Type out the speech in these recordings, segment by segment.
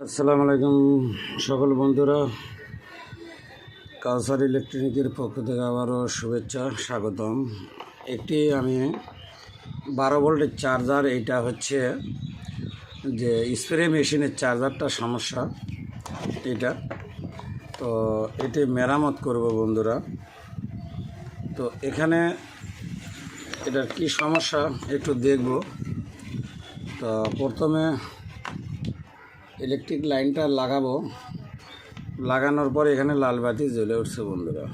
আসসালামু আলাইকুম সকল বন্ধুরা, কাউসার ইলেকট্রনিকের পক্ষ থেকে আবারও শুভেচ্ছা স্বাগতম। একটি আমি 12 ভোল্টের চার্জার, এইটা হচ্ছে যে স্প্রে মেশিনের চার্জারটা সমস্যা এটা, তো এটি মেরামত করব বন্ধুরা। তো এখানে এটার কি সমস্যা একটু দেখব। তো প্রথমে ইলেকট্রিক লাইনটা লাগাবো, লাগানোর পর এখানে লাল বাতি জ্বলে উঠছে বন্ধুরা।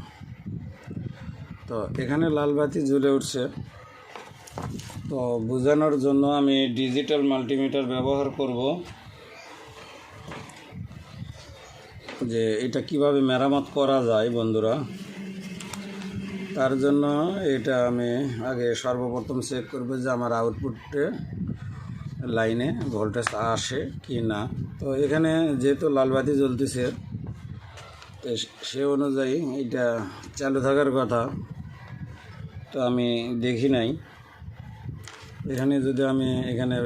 তো এখানে লাল বাতি জ্বলে উঠছে, তো বোঝানোর জন্য আমি ডিজিটাল মাল্টিমিটার ব্যবহার করব যে এটা কিভাবে মেরামত করা যায় বন্ধুরা। তার জন্য এটা আমি আগে সর্বপ্রথম চেক করব যে আমার আউটপুটে লাইনে ভোল্টেজ আসে কি না। তো এখানে যেহেতু লাল বাতি জ্বলতেছে, সে অনুযায়ী এটা চালু থাকার কথা, তো আমি দেখি নাই। এখানে যদি আমি এখানে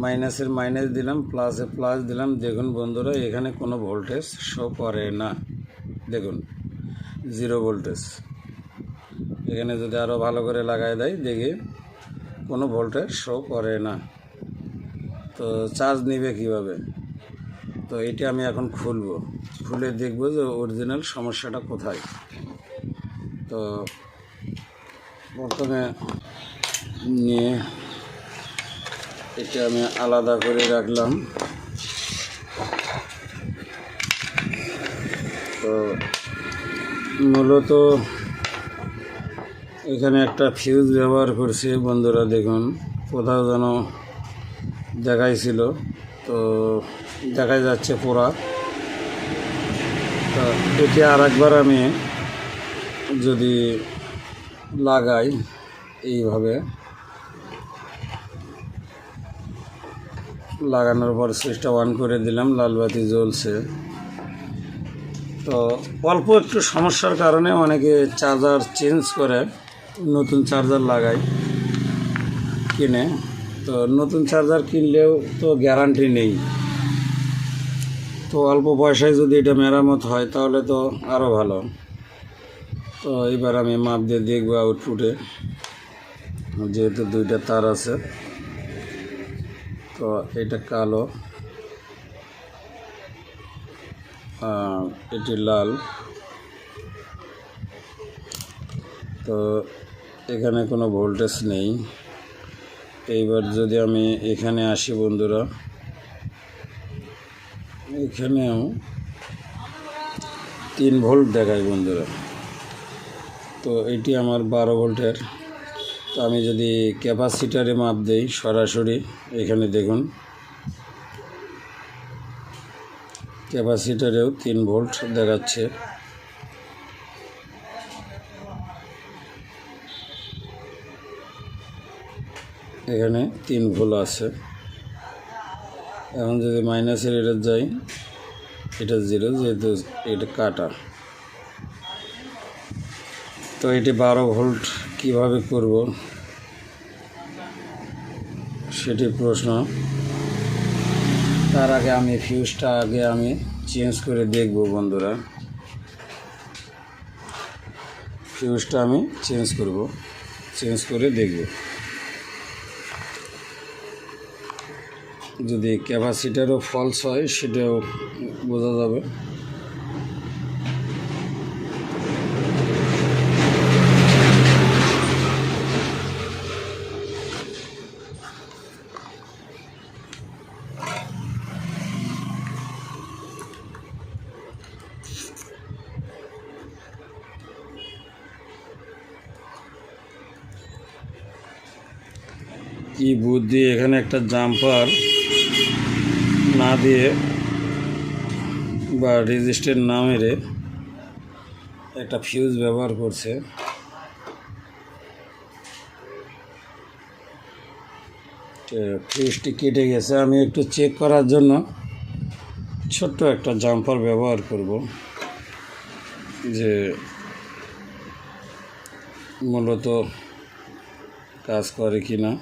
মাইনাসের মাইনাস দিলাম, প্লাসে প্লাস দিলাম, দেখুন বন্ধুরা এখানে কোনো ভোল্টেজ শো করে না। দেখুন 0 ভোল্টেজ। এখানে যদি আরও ভালো করে লাগাই দেয়, দেখি কোনো ভোল্টেজ শো করে না। তো চার্জ নিবে কিভাবে? তো এটি আমি এখন খুলে দেখব যে অরিজিনাল সমস্যাটা কোথায়। তো প্রথমে নিয়ে এটা আমি আলাদা করে রাখলাম। তো মূলত এখানে একটা ফিউজ ব্যবহার করছি বন্ধুরা, দেখুন কোথাও যেন দেখাইছিল, তো দেখা যাচ্ছে পোড়া। তো এটি আর একবার আমি যদি লাগাই এইভাবে, লাগানোর পর সুইচটা অন করে দিলাম, লাল বাতি জ্বলছে। তো অল্প একটু সমস্যার কারণে অনেকে চার্জার চেঞ্জ করে নতুন চার্জার লাগায় কিনে। তো নতুন চার্জার কিনলেও তো গ্যারান্টি নেই। তো অল্প পয়সায় যদি এটা মেরামত হয় তাহলে তো আরও ভালো। তো এবার আমি মাপ দিয়ে দেখব আউটপুটে, যেহেতু 2টা তার আছে। তো এটা কালো, এটি লাল। তো এখানে কোনো ভোল্টেজ নেই। এইবার যদি আমি এখানে আসি বন্ধুরা, এখানেও 3 ভোল্ট দেখায় বন্ধুরা। তো এটি আমার 12 ভোল্টের। তো আমি যদি ক্যাপাসিটারে মাপ দেই সরাসরি, এখানে দেখুন ক্যাপাসিটারেও 3 ভোল্ট দেখাচ্ছে। এখানে 3 ভোল্ট আছে। এখন যদি মাইনাসের এটা যাই, এটা 0, যেহেতু এটা কাটা। তো এটি 12 ভোল্ট কিভাবে করব সেটি প্রশ্ন। তার আগে আমি ফিউজটা আমি চেঞ্জ করে দেখব বন্ধুরা। ফিউজটা আমি চেঞ্জ করে দেখব। যদি ক্যাপাসিটারও ফলস হয় সেটাও বোঝা যাবে। কি বুদ্ধি, এখানে একটা জাম্পার না দিয়ে বা রেজিস্টার না মেরে একটা ফিউজ ব্যবহার করছে। ফিউজটি কেটে গেছে। আমি একটু চেক করার জন্য ছোট্ট একটা জাম্পার ব্যবহার করব, যে মূলত কাজ করে কি না।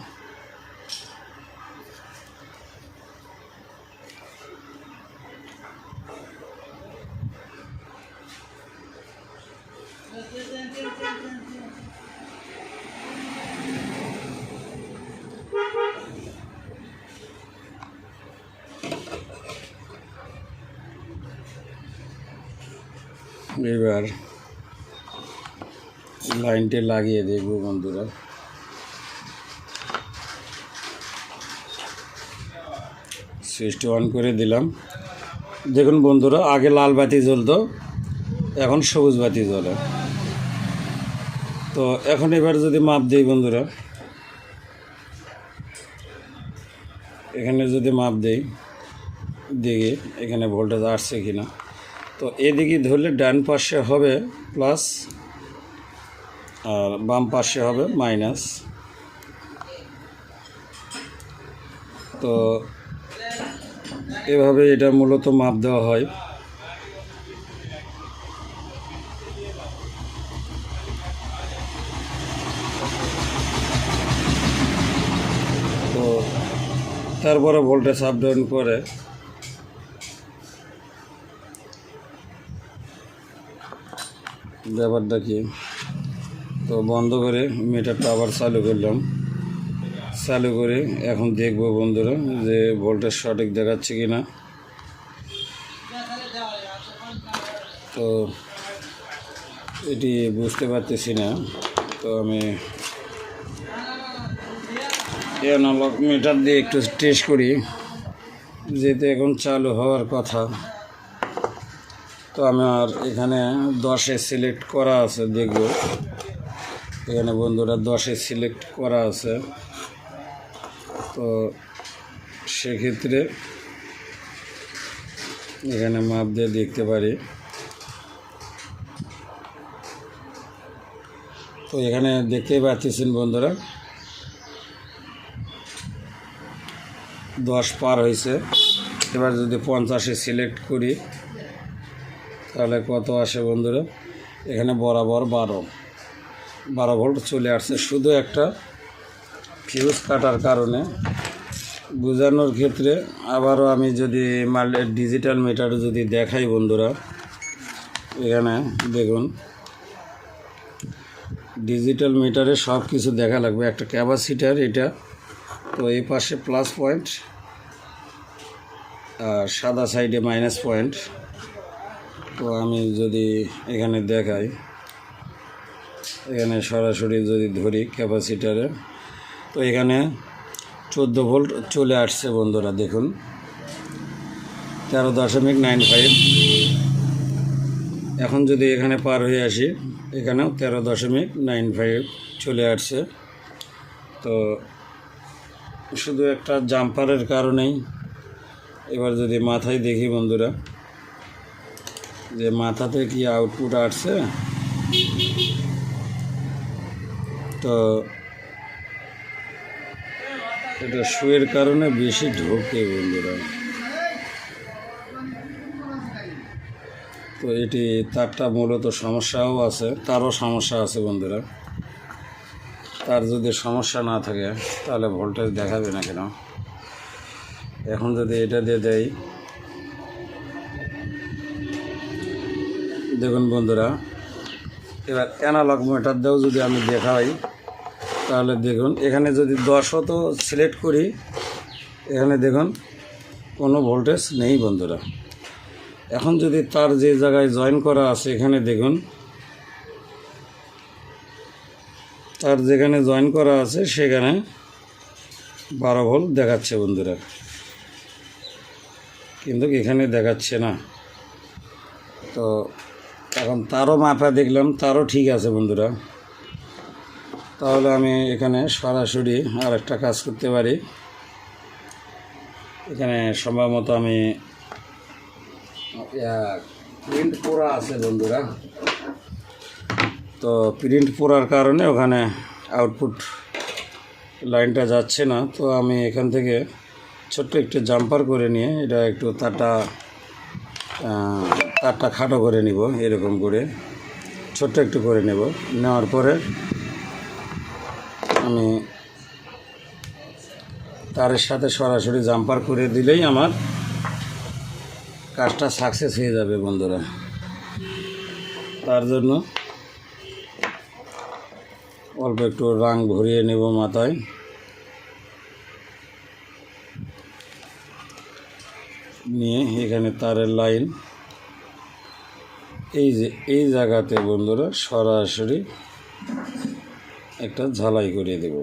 এবার লাইনটি লাগিয়ে দেখব বন্ধুরা। সুইচটি অন করে দিলাম। দেখুন বন্ধুরা, আগে লাল বাতি জ্বলতো, এখন সবুজ বাতি জ্বলে। তো এখন এবার যদি মাপ দিই বন্ধুরা, এখানে যদি মাপ দিই, দেখি এখানে ভোল্টেজ আসছে কিনা। তো এদিকে ধরলে ডান পাশে হবে প্লাস আর বাম পাশে হবে মাইনাস। তো এভাবে এটা মূলত মাপ দেওয়া হয়। তো তারপরে ভোল্টেজ আপ ডাউন করে ব্যাপারটা কি। তো বন্ধ করে মিটারটা আবার চালু করলাম। চালু করে এখন দেখব বন্ধুরা যে ভোল্টেজ সঠিক দেখাচ্ছে কি না। তো এটি বুঝতে পারতেছি না। তো আমি অ্যানালগ মিটার দিয়ে একটু টেস্ট করি, যেহেতু এখন চালু হওয়ার কথা। তো আমার এখানে 10-এ সিলেক্ট করা আছে, দেখব এখানে বন্ধুরা 10-এ সিলেক্ট করা আছে। তো সেক্ষেত্রে এখানে মাপ দিয়ে দেখতে পারি। তো এখানে দেখতেই পাচ্ছেন বন্ধুরা 10 পার হয়েছে। এবার যদি 50-এ সিলেক্ট করি তাহলে কত আসে বন্ধুরা, এখানে বরাবর 12 ভোল্ট চলে আসছে। শুধু একটা ফিউজ কাটার কারণে বোঝানোর ক্ষেত্রে আবারও আমি যদি ডিজিটাল মিটার যদি দেখাই বন্ধুরা, এখানে দেখুন ডিজিটাল মিটারে সব কিছু দেখা লাগবে। একটা ক্যাপাসিটার এটা, তো এই পাশে প্লাস পয়েন্ট আর সাদা সাইডে মাইনাস পয়েন্ট। তো আমি যদি এখানে দেখাই, এখানে সরাসরি যদি ধরি ক্যাপাসিটারে, তো এখানে 14 ভোল্ট চলে আসছে বন্ধুরা। দেখুন 13.95। এখন যদি এখানে পার হয়ে আসি, এখানেও 13.95 চলে আসছে। তো শুধু একটা জাম্পারের কারণেই। এবার যদি মাথায় দেখি বন্ধুরা যে মাথাতে কি আউটপুট আসছে, তো এটা শুয়ের কারণে বেশি ঢোকে বন্ধুরা। তো এটি তারটা মূলত সমস্যাও আছে, তারও সমস্যা আছে বন্ধুরা। তার যদি সমস্যা না থাকে তাহলে ভোল্টেজ দেখাবে না কেন। এখন যদি এটা দিয়ে দেয়, দেখুন বন্ধুরা, এবার অ্যানালগ মিটার দিয়েও যদি আমি দেখাই তাহলে দেখুন এখানে যদি 10ও তো সিলেক্ট করি, এখানে দেখুন কোনো ভোল্টেজ নেই বন্ধুরা। এখন যদি তার যে জায়গায় জয়েন করা আছে, এখানে দেখুন তার যেখানে জয়েন করা আছে সেখানে 12 ভোল্ট দেখাচ্ছে বন্ধুরা, কিন্তু এখানে দেখাচ্ছে না। তো এখন তারও মাপা দেখলাম, তারও ঠিক আছে বন্ধুরা। তাহলে আমি এখানে সরাসরি আর একটা কাজ করতে পারি। এখানে সম্ভবত আমি প্রিন্ট পোড়া আছে বন্ধুরা। তো প্রিন্ট পোড়ার কারণে ওখানে আউটপুট লাইনটা যাচ্ছে না। তো আমি এখান থেকে ছোট্ট একটু জাম্পার করে নিয়ে এটা একটু তারটা খাটো করে নিব, এরকম করে ছোট্ট একটু করে নেব। নেওয়ার পরে আমি তারের সাথে সরাসরি জাম্পার করে দিলেই আমার কাজটা সাকসেস হয়ে যাবে বন্ধুরা। তার জন্য অল্প একটু রং ভরিয়ে নেব মাথায়। নিয়ে এখানে তারের লাইন এই জায়গাতে বন্ধুরা সরাসরি একটা ঝালাই করে দেব।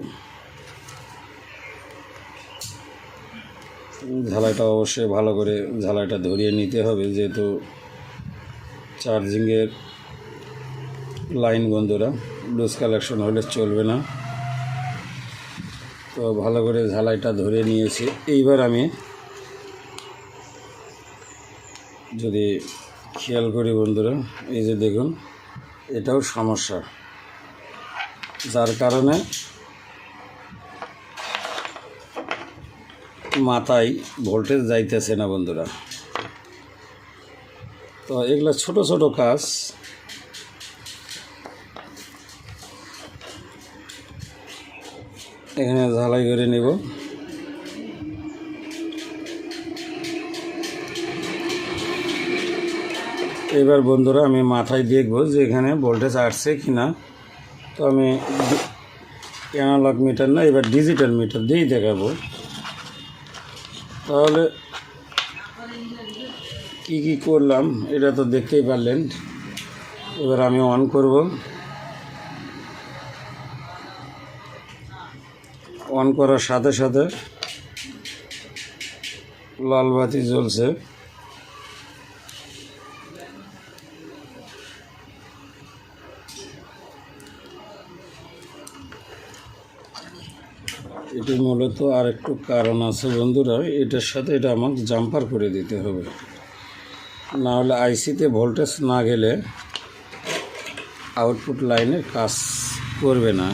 ঝালাইটা অবশ্যই ভালো করে ঝালাইটা ধরিয়ে নিতে হবে, যেহেতু চার্জিংয়ের লাইন বন্ধুরা, লুজ কালেকশন হলে চলবে না। তো ভালো করে ঝালাইটা ধরে নিয়েছি। এইবার আমি যদি খেয়াল করি বন্ধুরা, এই যে দেখুন, এটাও সমস্যা, যার কারণে মাথায় ভোল্টেজ যাইতেছে না বন্ধুরা। তো এগুলো ছোট ছোট কাজ, এখানে ঝালাই করে নেব। এবার বন্ধুরা আমি মাথায় দেখব যে এখানে ভোল্টেজ আসছে কি না। তো আমি অ্যানালগ মিটার না, এবার ডিজিটাল মিটার দিয়েই দেখাবো। তাহলে কি কি করলাম এটা তো দেখতেই পারলেন। এবার আমি অন করব। অন করার সাথে সাথে লাল বাতি জ্বলছে। এটি মূলত আর একটু কারণ আছে বন্ধুরা, এটার সাথে এটা আমাকে জাম্পার করে দিতে হবে, না হলে আইসিতে ভোল্টেজ না গেলে আউটপুট লাইনে কাজ করবে না।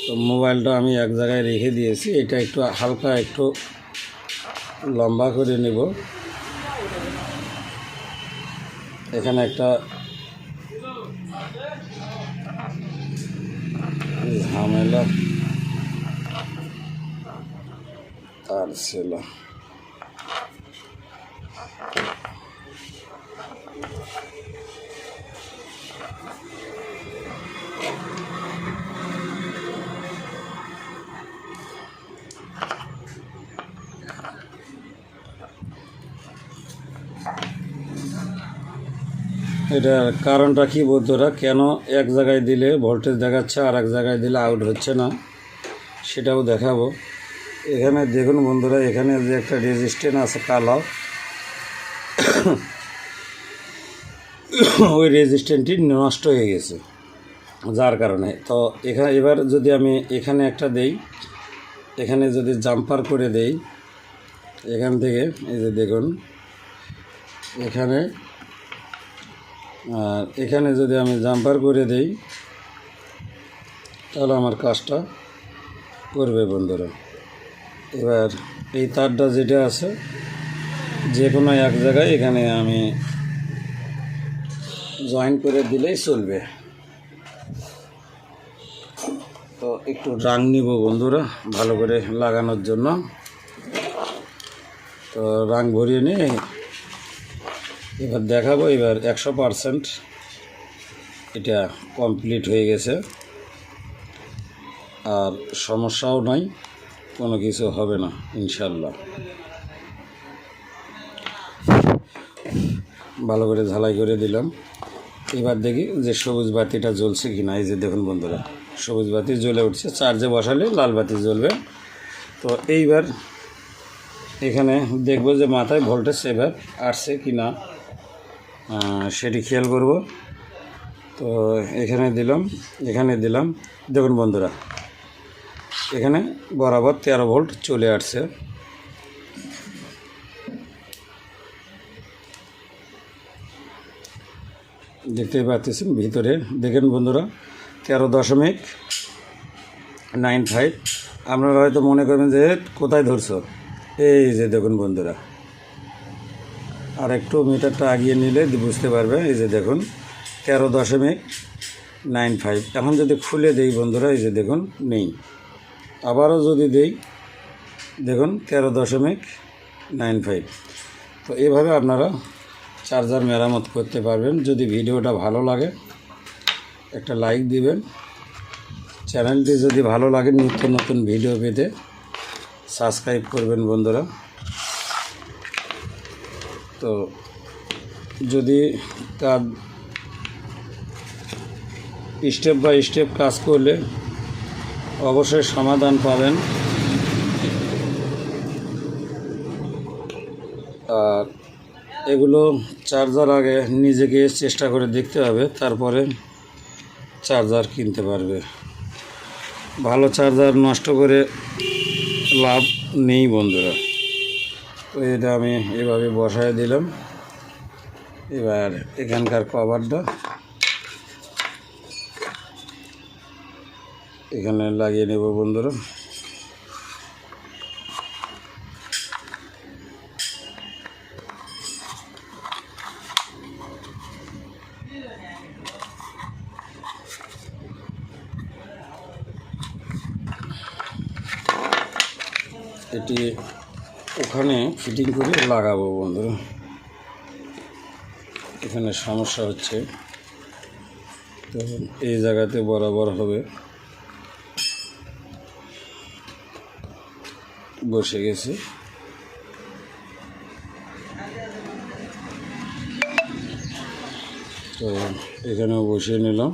তো মোবাইলটা আমি এক জায়গায় রেখে দিয়েছি, এটা একটু হালকা একটু লম্বা করে নেব। এখানে একটা ঝামেলা তার ছিল। এটার কারণটা কি বন্ধুরা, কেন এক জায়গায় দিলে ভোল্টেজ দেখাচ্ছে আর এক জায়গায় দিলে আউট হচ্ছে না সেটাও দেখাবো। এখানে দেখুন বন্ধুরা, এখানে যে একটা রেজিস্ট্যান্স আছে কালো, ওই রেজিস্ট্যান্সটি নষ্ট হয়ে গেছে, যার কারণে। তো এবার যদি আমি এখানে একটা দেই, এখানে যদি জাম্পার করে দেই এখান থেকে, এই যে দেখুন এখানে, আর এখানে যদি আমি জাম্পার করে দেই তাহলে আমার কাজটা করবে বন্ধুরা। এবার এই তারটা যেটা আছে যে কোনো এক জায়গায় এখানে আমি জয়েন করে দিলেই চলবে। তো একটু রাং নিব বন্ধুরা ভালো করে লাগানোর জন্য। তো রাং ভরিয়ে নিয়ে এবার দেখাবো। এবার 100% এটা কমপ্লিট হয়ে গেছে, আর সমস্যাও নাই, কোনো কিছু হবে না ইনশাল্লাহ। ভালো করে ঝালাই করে দিলাম। এবার দেখি যে সবুজ বাতিটা জ্বলছে কি না। এই যে দেখুন বন্ধুরা, সবুজ বাতি জ্বলে উঠছে, চার্জে বসালে লাল বাতি জ্বলবে। তো এইবার এখানে দেখব যে মাথায় ভোল্টেজ এবার আসছে কি না সেটি খেয়াল করব। তো এখানে দিলাম, দেখুন বন্ধুরা এখানে বরাবর 13 ভোল্ট চলে আসছে। দেখতেই পাচ্ছেন ভিতরে, দেখেন বন্ধুরা 13.95। আপনারা হয়তো মনে করবেন যে কোথায় ধরছো, এই যে দেখুন বন্ধুরা, আর একটু মিটারটা আগিয়ে নিলে বুঝতে পারবে। এই যে দেখুন 13.95। এখন যদি খুলে দেই বন্ধুরা, এই যে দেখুন নেই। আবারও যদি দেই, দেখুন 13.95। তো এইভাবে আপনারা চার্জার মেরামত করতে পারবেন। যদি ভিডিওটা ভালো লাগে একটা লাইক দিবেন, চ্যানেলটি যদি ভালো লাগে নিত্য নতুন ভিডিও পেতে সাবস্ক্রাইব করবেন বন্ধুরা। তো যদি কাজ স্টেপ বাই স্টেপ কাজ করলে অবশ্যই সমাধান পাবেন। আর এগুলো চার্জার আগে নিজেকে চেষ্টা করে দেখতে হবে, তারপরে চার্জার কিনতে পারবে। ভালো চার্জার নষ্ট করে লাভ নেই বন্ধুরা। তো এটা আমি এভাবে বসায় দিলাম। এবার এখানকার কভারটা এখানে লাগিয়ে নেব বন্ধুরা। এটি ওখানে ফিটিং করে লাগাবো বন্ধুরা। এখানে সমস্যা হচ্ছে, তো এই জায়গাতে বরাবর হবে। বসে গেছে। তো এখানেও বসিয়ে নিলাম।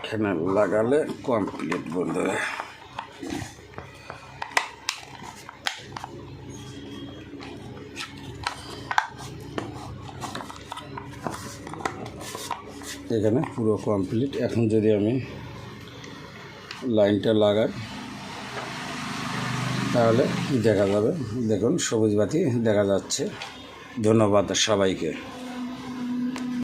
এখানে লাগালে কমপ্লিট বন্ধুরা। এখানে পুরো কমপ্লিট। এখন যদি আমি লাইনটা লাগাই তাহলে দেখা যাবে। দেখুন সবুজ বাতি দেখা যাচ্ছে। ধন্যবাদ সবাইকে।